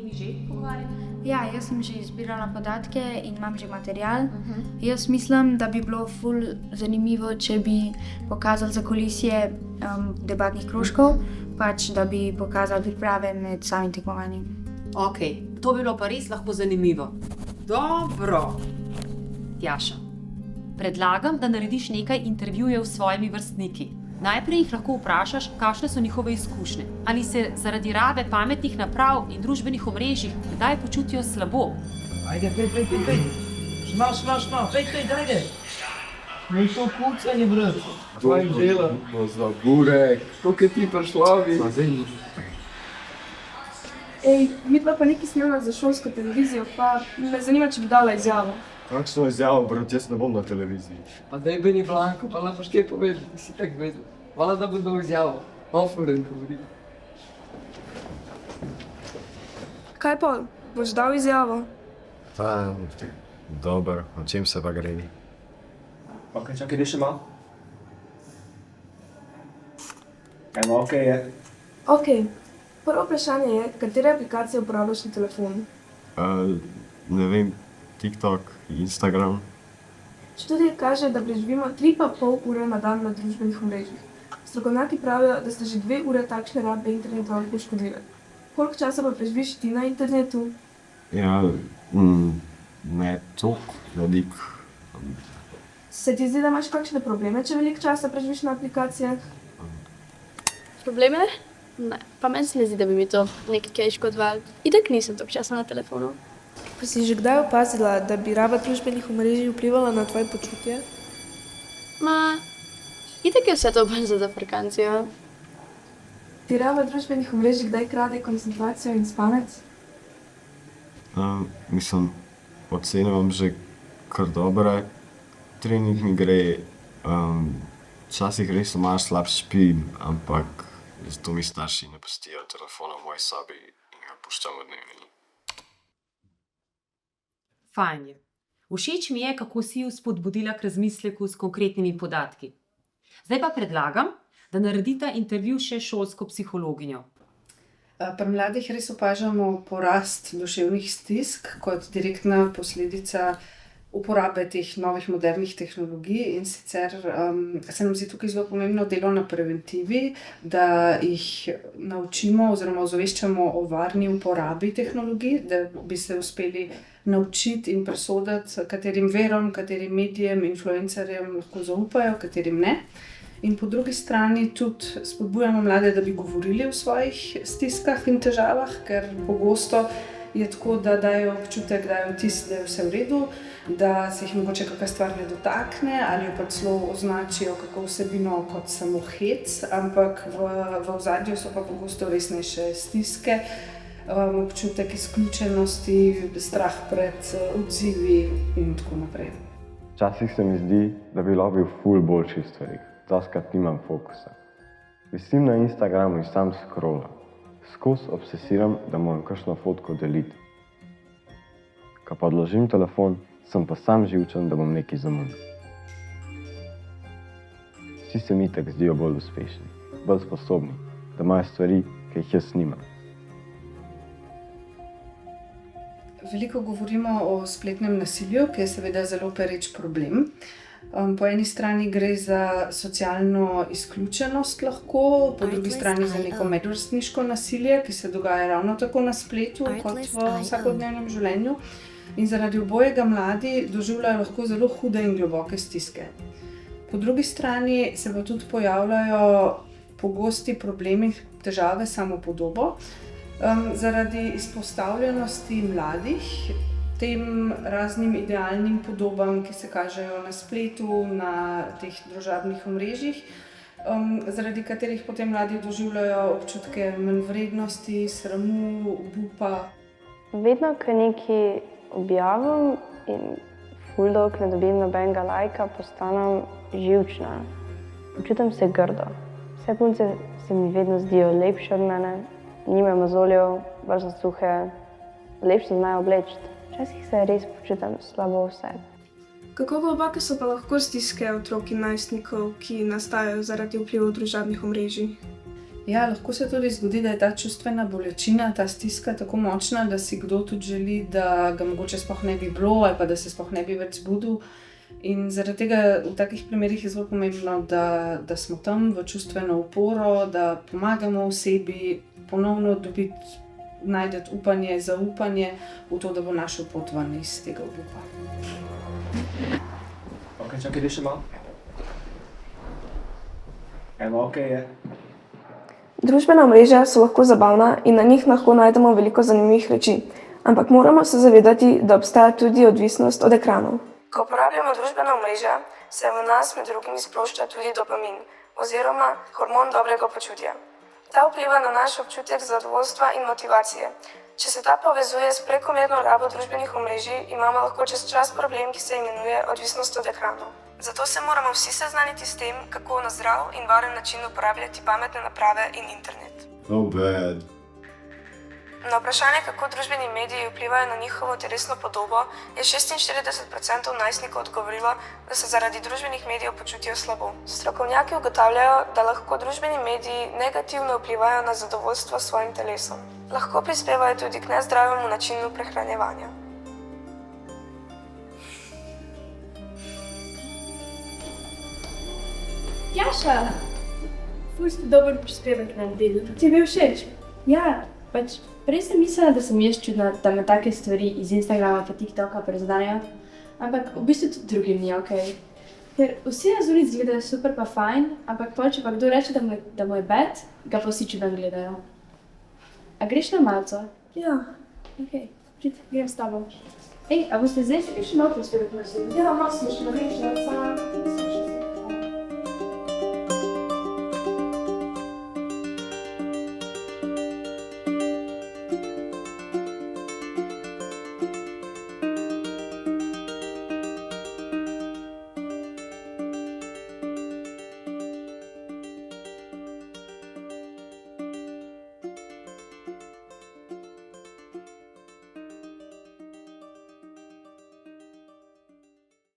temi že pogovarjali? Ja, jaz sem že zbirala podatke in imam že material. Jaz mislim, da bi bilo ful zanimivo, če bi pokazali zakulisje debatnih krožkov, pač da bi pokazali priprave med samim tekmovanjem. Ok, to bi bilo pa res lahko zanimivo. Dobro. Tjaša, predlagam, da narediš nekaj intervjujev s svojimi vrstniki. Najprej jih lahko vprašaš, kakšne so njihove izkušnje. Ali se zaradi rabe pametnih naprav in družbenih omrežij kdaj počutijo slabo? Ajde, pej. Šmal, pej, dajde. No to kucanje, brat. Kaj dela? No za burek, koliko je ti prišlavi? Ej, midva pa nekaj snimala za šolsko televizijo, pa me zanima, če bi dala izjavo. Kakšno izjavo, brat, jaz ne bom na televiziji. Pa daj Beni Blanko, pa lahko kaj poveš, ti si tak vedel. Hvala, da bo dal izjavo. Offeren govori. Kaj pa, boš dal izjavo? Pa, dobro, o čem se pa gre? Ok, čakaj, še malo. Evo, ok je. Ok, prvo vprašanje je, katere aplikacije uporabljaš na telefonu? Ne vem, TikTok, Instagram. Študije kaže, da preživimo 3,5 ure na dan na družbenih omrežjih. Strokovnjaki pravijo, da sta že 2 ure takšne rabe interneta lahko škodljive. Koliko časa pa preživiš ti na internetu? Ja, ne toliko velik. Se ti zdi, da imaš kakšne probleme, če veliko časa preživiš na aplikacijah? Probleme? Ne, pa meni se ne zdi, da bi mi to nekaj škodovalo. Itak nisem toliko časa na telefonu. Pa si že kdaj opazila, da bi raba družbenih omrežij vplivala na tvoje počutje? Itak je vse to bolj za zafrkancijo. Ti raba družbenih omrežij kdaj krade koncentracijo in spanec? Mislim, ocene imam že kar dobre. Trening mi gre, včasih res malo slab spim, ampak zato mi starši ne pustijo telefona v moji sobi in ga puščam v dnevni. Fajn je. Všeč mi je, kako si ju spodbudila k razmisleku s konkretnimi podatki. Zdaj pa predlagam, da naredita intervju še šolsko psihologinjo. Pri mladih res opažamo porast duševnih stisk kot direktna posledica uporabe teh novih modernih tehnologij in sicer se nam zdi tukaj zelo pomembno delo na preventivi, da jih naučimo oziroma ozaveščamo o varni uporabi tehnologij, da bi se uspeli naučiti in presoditi, katerim verom, katerim medijem, influencerjem lahko zaupajo, katerim ne. In po drugi strani tudi spodbujamo mlade, da bi govorili o svojih stiskah in težavah, ker pogosto je tako, da dajo občutek, dajo vtis, da je vse v redu, da se jih mogoče kakšna stvar ne dotakne ali jo pa celo označijo kako vsebino kot samo hec, ampak v ozadju so pa pogosto resnejše stiske, občutek izključenosti, strah pred odzivi in tako naprej. Včasih se mi zdi, da bi lovil ful boljših stvari. Doskrat nimam fokusa. Visim na Instagramu in sam scrollam. Skozi obsesiram, da moram kakšno fotko deliti. Ko pa odložim telefon, sem pa sam živčen, da bom nekaj zamudil. Vsi se mi tak zdijo bolj uspešni, bolj sposobni, da imajo stvari, ki jih jaz nimam. Veliko govorimo o spletnem nasilju, ki je seveda zelo pereč problem. Po eni strani gre za socialno izključenost lahko, po drugi strani za neko medvrstniško nasilje, ki se dogaja ravno tako na spletu kot v vsakodnevnem življenju. In zaradi obojega mladi doživljajo lahko zelo hude in globoke stiske. Po drugi strani se pa tudi pojavljajo pogosti problemi, težave s samopodobo, zaradi izpostavljenosti mladih tem raznim idealnim podobam, ki se kažejo na spletu, na teh družabnih omrežjih, zaradi katerih potem mladi doživljajo občutke manjvrednosti, sramu, obupa. Vedno, ko nekaj objavim in ful dolgo ne dobim nobenega lajka, postanem živčna. Počutim se grdo. Vse punce se mi vedno zdijo lepše od mene, nimajo mozoljev, bolj so suhe, lepše znajo obleči. Včasih se res počutim slabo v sebi. Kako globoke so pa lahko stiske otrok in najstnikov, ki nastajajo zaradi vplivov družabnih omrežij? Ja, lahko se tudi zgodi, da je ta čustvena bolečina, ta stiska tako močna, da si kdo tudi želi, da ga mogoče sploh ne bi bilo ali pa da se sploh ne bi več zbudil. In zaradi tega v takih primerih je zelo pomembno, da smo tam v čustveno oporo, da pomagamo osebi ponovno dobiti, najti upanje, zaupanje v to, da bo našel pot ven iz tega obupa. Ok, čakaj, da še malo. Evo, ok je. Družbena omrežja so lahko zabavna in na njih lahko najdemo veliko zanimivih reči, ampak moramo se zavedati, da obstaja tudi odvisnost od ekranov. Ko uporabljamo družbena omrežja, se v nas med drugim sprošča tudi dopamin, oziroma hormon dobrega počutja. Ta vpliva na naš občutek zadovoljstva in motivacije. Če se ta povezuje s prekomerno rabo družbenih omrežij, imamo lahko čez čas problem, ki se imenuje odvisnost od ekranov. Zato se moramo vsi seznaniti s tem, kako na zdrav in varen način uporabljati pametne naprave in internet. Oh, bad. Na vprašanje, kako družbeni mediji vplivajo na njihovo telesno podobo, je 46% najstnikov odgovorilo, da se zaradi družbenih medijev počutijo slabo. Strokovnjaki ugotavljajo, da lahko družbeni mediji negativno vplivajo na zadovoljstvo s svojim telesom. Lahko prispevajo tudi k nezdravemu načinu prehranjevanja. Jaša, ful ste dober prispevek naredili. Ti je bil všeč? Ja, pač prej sem mislila, da sem jaz čudna, da me take stvari iz Instagrama pa TikToka preznajo, ampak v bistvu tudi drugim ni okej. Ker vsi na ulici gledajo super pa fajn, ampak pol, če pa kdo reče, da mu je bad, ga pa vsi čudno gledajo. A greš na malco? Ja. Okej, grem s tabo. Ej, a boste zdaj še nov prispevek naredili? Ja, malo smo še naredili, samo